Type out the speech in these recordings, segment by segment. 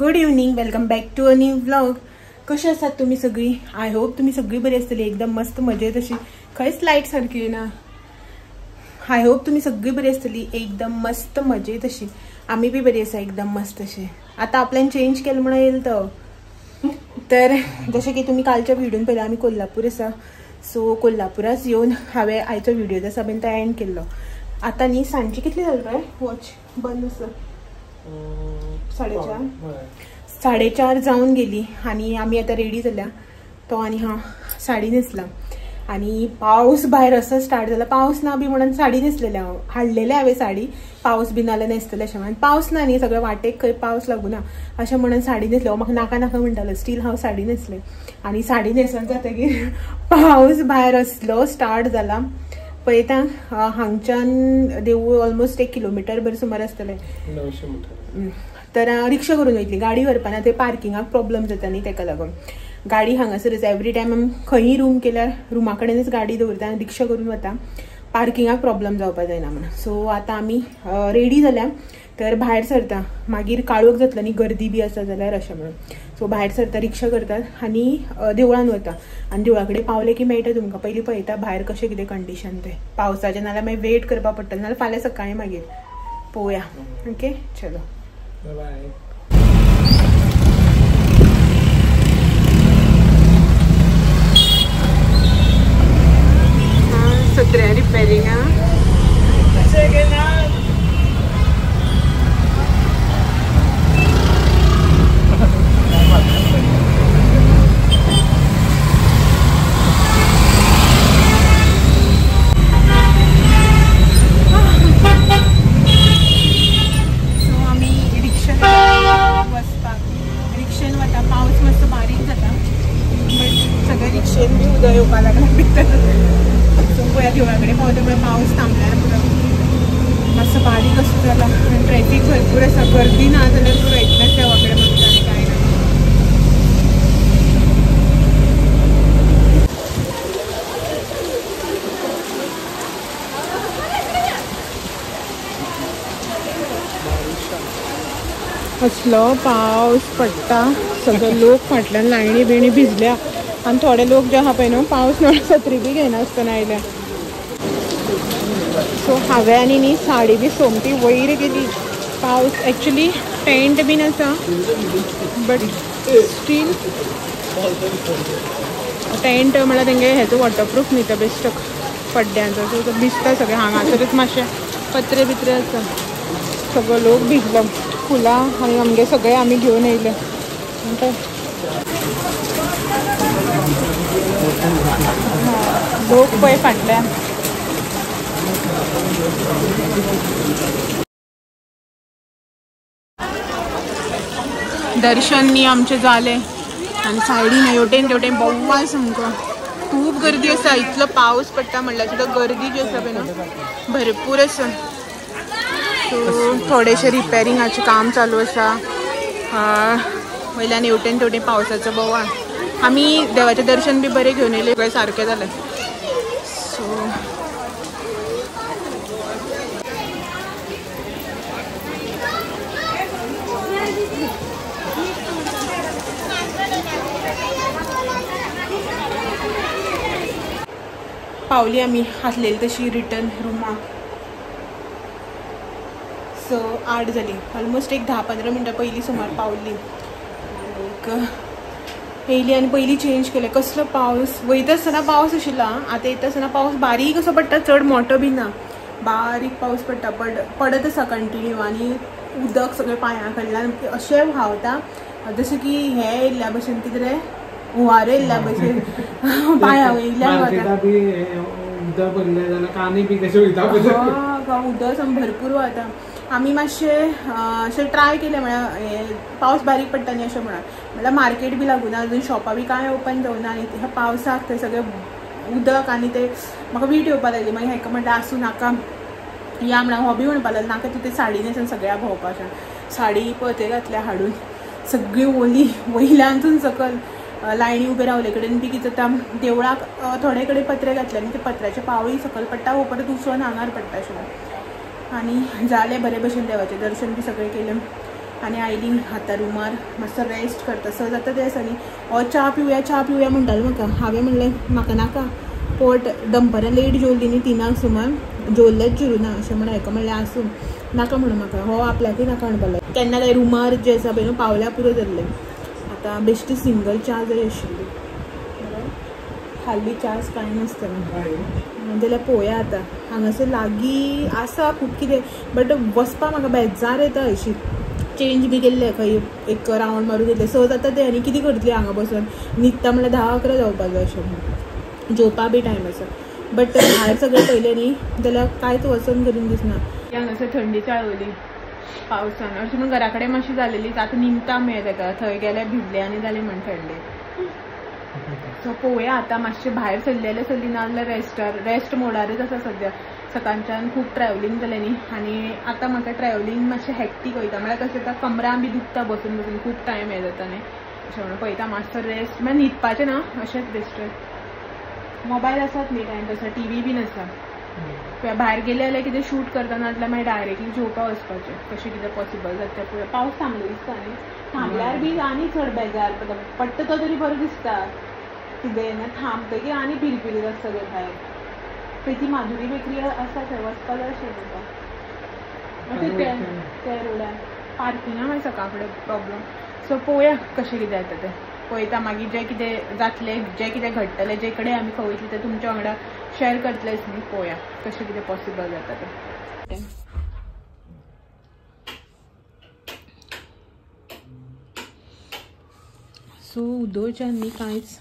Good evening, welcome back to a new vlog. कशी आसात तुम्ही सगळी? आय होप तुम्ही सगळी बरी असतली, एकदम मस्त मजेत अशी. खंयच लाईट सारखी ना. आय होप तुम्ही सगळी बरी असतली, एकदम मस्त मजेत अशी. आम्ही बी बरी आसा, एकदम मस्त अशी. आता आपल्यान चेंज केलं म्हणून येईल तर जसे की तुम्ही कालच्या व्हिडिओन पळयला, आम्ही कोल्हापूर आसा. सो कोल्हापुरात येऊन हांवें आयचो व्हिडिओ जसा बीन तो एंड केल्लो. आता न्ही सांजची कितली जाली काय? वॉच बंद आसा. 4:30 जाऊन गेली आणि आम्ही आता रेडी झाल्या. तो आणि हा साडी न्हेसला आणि पाऊस भायर असो स्टार्ट झाला. पाऊस ना बी म्हणून साडी न्हेसलेले हाडलेले हांवें साडी. पाऊस बी नाल्यार न्हेसतले अशें म्हणून. पाऊस ना न्ही, सगळ्या वाटेक खंय पाऊस लागू ना अशें म्हणून साडी न्हेसले. म्हाका नाका नाका म्हणटालो, स्टील हांव साडी न्हेसले आणि साडी न्हेसून जातकीर पाऊस भायर असलो स्टार्ट जाला. पळयता हांगच्यान देवूळ ऑलमोस्ट 1 किलोमीटर भर सुमार आसतलें. 900 मीटर. तर रिक्षा करून वयतली. गाडी व्हरपाना ते पार्किंगाक प्रॉब्लेम जाता न्ही, तेका लागून गाडी हांगासरच एवरी टायम आमी खंयी रूम केल्यार रुमा कडेनच गाडी दवरता आनी रिक्षा करून वता. पार्किंगाक प्रॉब्लेम जावपा जायना म्हणून. सो आता आमी रेडी जाल्या. तर भायर सरता. मागीर काळोख जातलो न्ही, गर्दी बी आसा जाल्यार अशें म्हणून. सो भायर सरता, रिक्षा करतात आनी देवळान वता. आनी देवळा कडेन पावले की मेळटा तुमकां. पयलीं पळयता भायर कशें कितें कंडिशन तें पावसाचें, नाल्यार मागीर वेट करपा पडटलें, नाल्यार फाल्यां सकाळीं मागीर पळोवया. ओके, चलो बाय. सत्र्या रिपेरिंग येवपा लागला. देवळाकडे पावले पाऊस थांबल्यार पुरो मातसो बारीक असो जाला. ट्रॅफिक भरपूर आसा. गर्दी ना जाल्यार पुरो एकल्याच देवाकडे म्हणटा आनी कांय ना. असलो पावस पडटा. सगळे लोक फाटल्यान लायणी बिणी भिजल्या आणि थोडे लोक जे आहा पळय न्हू, पावस न्हू छत्री बी घेयना आसतना आयल्या. सो हांवें आनी न्ही साडी बी सोमती वयर गेली. पावस एक्चुली टेंट बीन आसा बट स्टील टेंट म्हळ्यार तेंगे हेजो वॉटरप्रूफ न्ही तो बेश्टो पड्ड्यांचो. सो तो भिजता सगळें. हांगासरच मातशे पत्रे बित्रे आसा. सगळो लोक भिजलो. फुलां आनी आमगे सगळे आमी घेवन येयले. लोक पळय फाटल्यान. दर्शन न्ही आमचे जाले आनी सायडीन हेवटेन तेवटेन बोव्वाल सामको. खूब गर्दी आसा. इतलो पावस पडटा म्हणल्यार सुद्दां गर्दी जी आसा पळय न्हू भरपूर आसा. सो थोडेशे रिपेरिंगाचें काम चालू आसा. वयल्यान हेवटेन तेवटेन पावसाचो बोवाळ. आमी देवाचें दर्शन बी बरें घेवन येयलें, सगळें सारकें जालें. सो पावली आमी आसलेली तशी रिटर्न रुमाक. सो 8 जाली. ऑलमोस्ट एक 10-15 मिनटां पयलीं सुमार पावली. येयली आनी पयलीं चेंज केलें. कसलो पावस. वयता आसतना पावस आशिल्लो. आतां येता आसतना पावस बारीक असो पडटा, चड मोठो बी ना, बारीक पावस पडटा. पडत आसा कंटिन्यू आनी उदक सगळें पांयां कडल्यान अशें व्हांवता जशें की हे येयल्ल्या भशेन कितें हुंवार येयल्ल्या भशेन पांयां वयल्यान वता. उदक भरलें जाल्यार कांदे बी कशें वयता. उदक सामकें भरपूर वता. आमी मातशें अशें ट्राय केलें म्हळ्यार पावस बारीक पडटा न्ही अशें म्हणल्यार मार्केट बी लागूना, अजून शॉपां बी कांय ओपन जावना आनी ह्या पावसाक थंय सगळें उदक आनी ते म्हाका वीट येवपा लागली. मागीर हेका म्हणटा आसूं नाका या म्हणून हॉबी म्हणपा लागलें नाका तूं ते साडी न्हेसून सगळ्या भोंवपाचें. साडी पळय घातल्या हाडून सगळी ओली वयल्यानसून सकल. लायनी उबे रावले कडेन बी कितें जाता देवळाक थोडे कडेन पत्रे घातले आनी ते पत्र्याचे पावळी सकल पडटा वो परत उसळून हांगार पडटा आशिल्लो. आनी जालें बरे भशेन देवाचें दर्शन बी सगळें केलें. आनी आयली आतां रुमार मातसो रेस्ट करता. सहज जाता ते दिसांनी च्या पिवया म्हणटालो म्हाका. हांवें म्हणलें म्हाका नाका, पोट दनपारां लेट जेवली न्ही 3 सुमार, जेवल्लेच जिरूना अशें म्हणून हेका म्हणलें आसूं नाका म्हणून म्हाका हो आपल्याकूय नाका हाडपाक लागलो. तेन्ना काय रुमार जे आसा पळय न्हू पावल्या पुरो धरलें. आतां बेश्टी सिंगल च्या जाय आशिल्ली, खाल्ली च्याच कांय नासतना जाल्यार पळोवया आतां. हांगासर लागीं आसा खूब कितें, बट वचपाक म्हाका बेजार येता अशी. चेंज बी केल्ले खंय एक रावंड मारून घेतले. सहज आतां ते आनी कितें करतली हांगा बसून, न्हिदता म्हणल्यार 10-11 जावपाक जाय अशें, जेवपा बी टायम आसा. बट भायर सगळें पयलें न्ही जाल्यार कांयच वचून करून दिसना. हांगासर थंडी चाळवली पावसान, अशें म्हणून घरा कडेन मातशी जालेलीच. आतां निमता मेळ ताका, थंय गेल्यार भिजले आनी जालें म्हण थंडी. सो पळोवया आतां मातशें भायर सरली ना जाल्यार रेस्ट मोडारूच आसा सद्या. सकाळच्यान खूब ट्रॅवलिंग जालें न्ही, आनी आतां म्हाका ट्रॅवलिंग मातशें हॅक्टीक वयता. म्हळ्यार कशें जाता कमरां बी दुखता बसून खूब टायम हें जाता न्ही, अशें म्हणून पळयता मातसो रेस्ट. म्हळ्यार न्हिदपाचें ना, अशेंच बेश्टें. मोबायल आसात न्ही टायम तसा, टीव्ही बीन आसा. भायर गेले जाल्यार कितें शूट करतना जाल्यार मागीर डायरेक्टली जेवपाक वचपाचें, कशें कितें पॉसिबल जाता तें पळोवया. पावस थांबलो दिसता न्ही, थांबल्यार बी आनी चड बेजार पडटा तो तरी बरो दिसता. कितें ना थांबतकीर आनी पिरपिरीत आसता सगळें भायर. थंय ती माधुरी बेकरी आसा थंय वचपाक जाय अशें जाता. त्या रोडार पार्किंगा मागीर सकाळ फुडें प्रॉब्लम. सो पळोवया कशें कितें जाता तें पळयता. मागीर जें कितें जातलें, जें कितें घडटलें, जे कडेन आमी खंय वयतलीं तें तुमच्या वांगडा शेअर करतलेच न्ही. पळोवया कशें कितें पॉसिबल जाता तें. सो उदोवच्यान न्ही कांयच,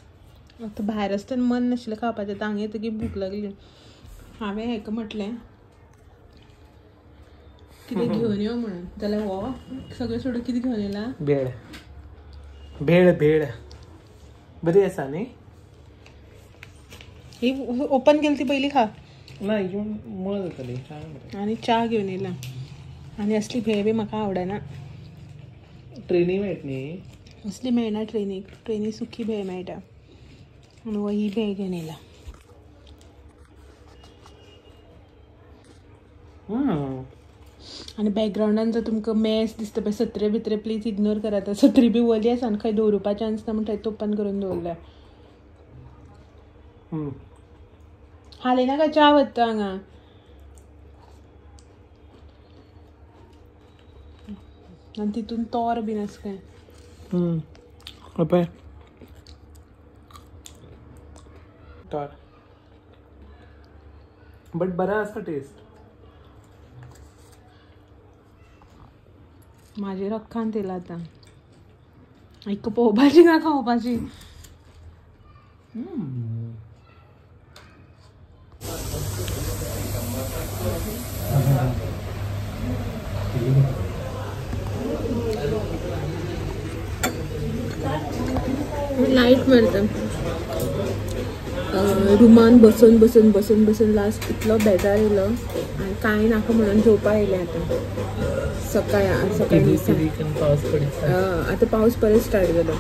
आतां भायर आसतना मन नाशिल्लें खावपाचें, हांगा येतकीर भूक लागली. हांवें हेका म्हटलें कितें घेवन यो म्हणून, जाल्यार हो सगळें सोडून कितें घेवन येयला, भेळ बरी आसा न्ही. ही ओपन केली ती पयली खा ना, मळ जातली. आनी च्या घेवन येयला. आनी असली भेळ बी म्हाका आवडना. ट्रेनी मेळट न्ही, असली मेळना ट्रेनी सुकी भेळ मेळटा. आनी हो ही भेळ घेवन येयला. आनी बॅकग्रावंडान जर तुमकां मॅस दिसता पळय, सत्रे भितरे प्लीज इग्नोर करात. सत्री बी वली आसा आनी खंय दवरुपा चान्स ना म्हण थंय ओपन करून दवरल्या. हाले नाका च्या वता हांगा. आनी तितून तोर बीन आसा काय. तोर बट बरा आसता टेस्ट. म्हाजेर अख्खान येयला आतां. एक पळोवपाची काय खावपाची. लायट मारता रुमान बसून बसून बसून बसून लास्ट इतलो बेजार येयलो आनी कांय नाका म्हणून जेवपा येयलें. आतां सकाळी आतां पावस परत स्टार्ट जालो.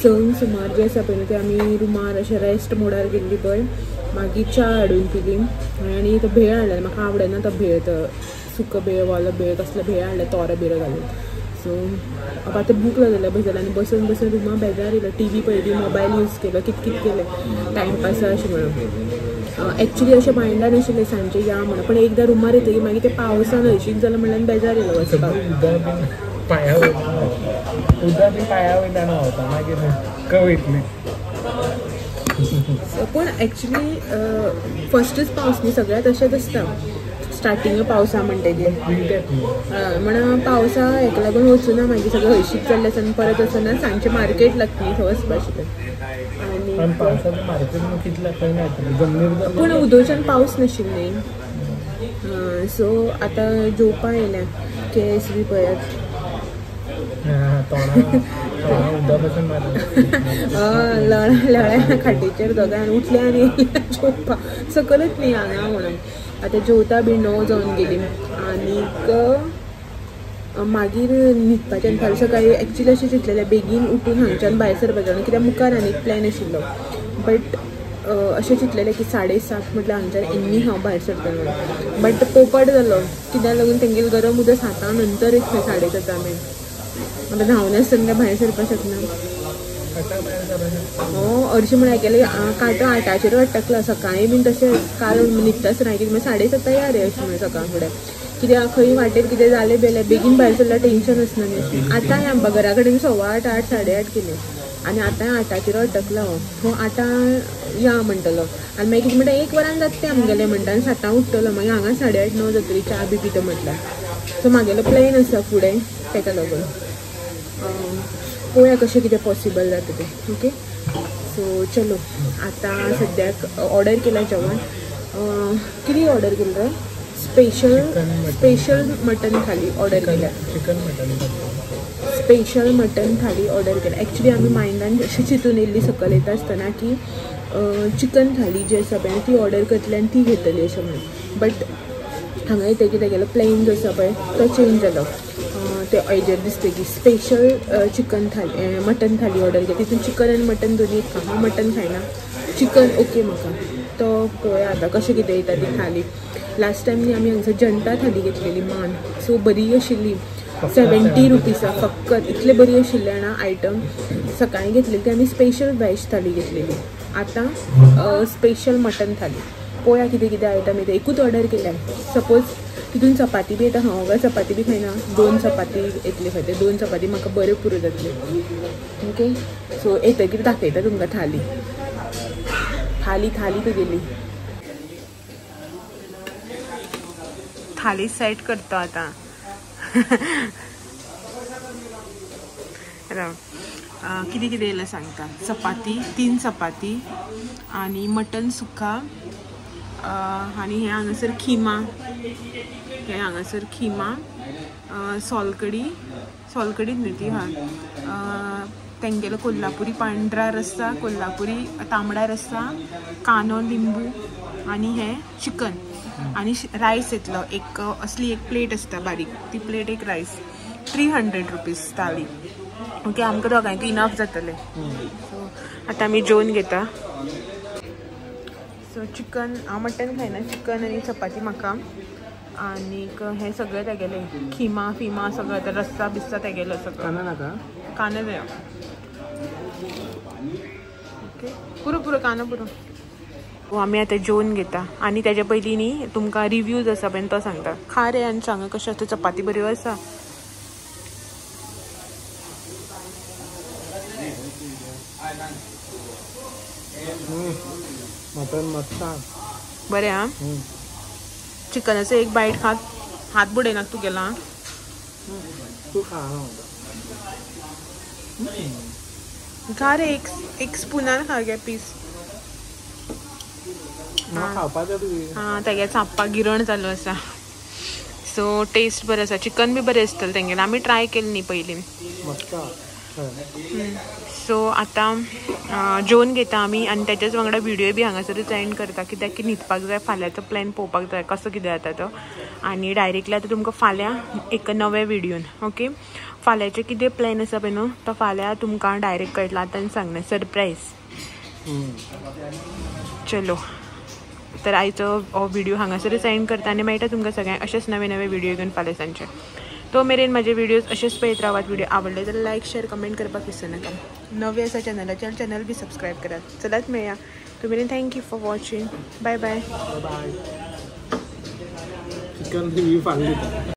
6 सुमार जे आसा पळय ते आमी रुमार अशें रेस्ट मोडार गेल्ली पळय. मागीर च्या हाडून पिली आनी तो भेळ हाडला. म्हाका आवडना तो भेळ, तो सुको भेळ वालो भेळ कसलो भेळ हाडला तोरो बिरो घालून. सो आतां भूक लागलें बस जालें आनी बसून बसून रुमा बेजार येयलो. टीव्ही पळयली, मोबायल यूज केलो, कितें केलें टायमपास अशें म्हणून. एक्चुली अशें मायंडान आशिल्लें सांजचें या म्हणून, पण एकदां रुमार येतकीर मागीर ते पावसान हळशीक जालें म्हणल्यार बेजार येयलो वचपाक. उदक बी पांया वयल्यान व्हांवता मागीर वयतलें. पूण एक्चुली फस्टच पावस न्ही, सगळ्यात अशेंच आसता स्टार्टींग पावसा म्हणटकीर. म्हणून पावसा हेका लागून वचूना. मागीर सगळें हळशीक जाल्लें आसा परत वचना. सांजचें मार्केट लागता न्ही, थंय वचपाचें. पूण उदोवच्यान पावस नाशिल्ली. सो आतां जेवपा येयल्या. केस बी पळयात लळ्या खाटीचेर दोगांय उठले आनी जेवपा सकलच न्ही हांगा म्हणून. आतां जेवता बी 9 जावन गेली. आनीक मागीर न्हिदपाच्यान फाल्यां सकाळीं एक्चुली अशें चिंतलेलें बेगीन उठून हांगच्यान भायर सरपाचें, कित्याक मुखार आनीक प्लॅन आशिल्लो. बट अशें चिंतलेलें की 7:30 म्हटल्यार हांगच्यान एन्नी हांव भायर सरता म्हणून. बट पोपट जालो, कित्याक लागून तेंगेलें गरम उदक 7 नंतर येतलें 7:30 मेन. आता धांवन आसतना काय भायर सरपाक शकना. हरशीं म्हण आयकलें काटो 8:00चेर अटकला सकाळीं बीन तशें काल न्हिदता आसतना कितें 7:30 या रे अशें म्हण सकाळ फुडें कित्याक खंय वाटेर कितें जालें बेलें बेगीन भायर सरल्यार टेंशन आसना न्ही अशें. आतां आमच्या घरा कडेन 8:15 8 8:30 केले आनी आतां 8:00चेर अटकला हो 8 या म्हणटलो आनी मागीर कितें म्हणटा 1 वरान जाता तें आमगेलें म्हणटा आनी 7 उठटलो मागीर हांगा 8:30 9 जातरी च्या बी पिता म्हटल्यार. सो म्हागेलो प्लॅन आसा फुडें ताका लागून पळोवया कशें कितें पॉसिबल जाता तें. ओके सो चलो आतां सद्याक ऑर्डर केलां जेवण. कितें ऑर्डर केलें रे? स्पेशल मटन थाली ऑर्डर केल्या. स्पेशल मटन थाली ऑर्डर केल्या. एक्चुली आमी मायंडान अशी चिंतून येयल्ली सकयल येता आसतना की चिकन थाली जी आसा पळय ती ऑर्डर करतली आनी ती घेतली अशें म्हणून. बट हांगा येता कितें गेलो प्लॅन जो आसा पळय तो चेंज जालो. ते हेजेर दिसता की स्पेशल चिकन थाली मटन थाली ऑर्डर केली. तितून चिकन आनी मटन दोनी हांव मटन खायना चिकन ओके म्हाका. तो पळोवया आतां कशें कितें येता ती थाली. लास्ट टायम न्ही आमी हांगसर जनता थाली घेतलेली मान सो बरी आशिल्ली 70 रुपीसा फकत. इतले बरी आशिल्ले जाणा आयटम. सकाळीं घेतलेली ती आमी स्पेशल वॅज थाली घेतलेली. आतां स्पेशल मटन थाली. पळोवया कितें कितें आयटम येता. एकूच ऑर्डर केल्या. सपोज तितून चपाती बी येता. हांव काय चपाती बी खायना 2 चपाती येतले खंय ते 2 चपाती म्हाका बऱ्यो पुरो जातले. ओके सो येतकीर दाखयता तुमकां थाली तुगेली. थाली सेट करता आतां. कितें कितें येयलें सांगता. चपाती 3 चपाती आनी मटन सुक्का आनी हे हांगासर खिमा सोलकडी न्ही ती तेंगेलो कोल्हापुरी पांढरा रस्सा कोल्हापुरी तांबडा रस्सा कांदो लिंबू आनी हे चिकन आनी रायस येतलो. एक असली एक प्लेट आसता बारीक ती प्लेट एक रायस 300 रुपीज थाली. ओके आमकां दोगांयक इनफ जातले. सो आतां आमी जेवन घेता. सो चिकन हांव मटन खायना चिकन आनी चपाती म्हाका आनीक हे सगळें तेगेलें खिमा फिमा सगळें रस्सा बिस्सा तेगेलो सगळं. कांदो जाय ओके पुरो कांदो पुरो. आमी आतां जेवन घेता आनी तेज्या पयलीं न्ही तुमकां रिव्यूज आसा पळय तो सांगता. खा रे आनी सांगा कशें आसा चपाती बऱ्यो आसा. मटन मस्त बरें आं. चिकनाचो एक बायट हात बुडयनाक तूं गेला. तू खा खा रे एक स्पुनान खा गे पीस. हां तेगे चापपाक गिरण चालू आसा. सो टेस्ट बरें आसा. चिकन बी बरें आसतलें तेंगेलें आमी ट्राय केलें न्ही पयलीं. सो आतां जेवन घेता आमी आनी तेच्याच वांगडा व्हिडियो बी हांगासरूच एंड करता कित्याक की न्हिदपाक जाय. फाल्यांचो प्लॅन पळोवपाक जाय कसो कितें जाता तो. आनी डायरेक्टली आतां तुमकां फाल्यां एक नव्या व्हिडियोन ओके. फाल्यांचे कितें प्लॅन आसा पळय न्हू तो फाल्यां तुमकां डायरेक्ट कळटलो. आतां सांगना सरप्रायज. चलो तर आयचो हो व्हिडियो हांगासरूच एंड करता आनी मेळटा तुमकां सगळ्यांक अशेंच नवे नवे व्हिडियो घेवन फाल्यां सांजचे. तो मेरेन म्हाजे व्हिडियोज अशेंच पळयत रावात. व्हिडियो आवडले जाल्यार लायक शेअर कमेंट करपाक विसरनाका. नवे आसा चॅनलाचेर चॅनल बी सबस्क्रायब करात. चलात मेळया. तो मेरेन thank you for watching. Bye bye. Chicken review फाल्यां दिता.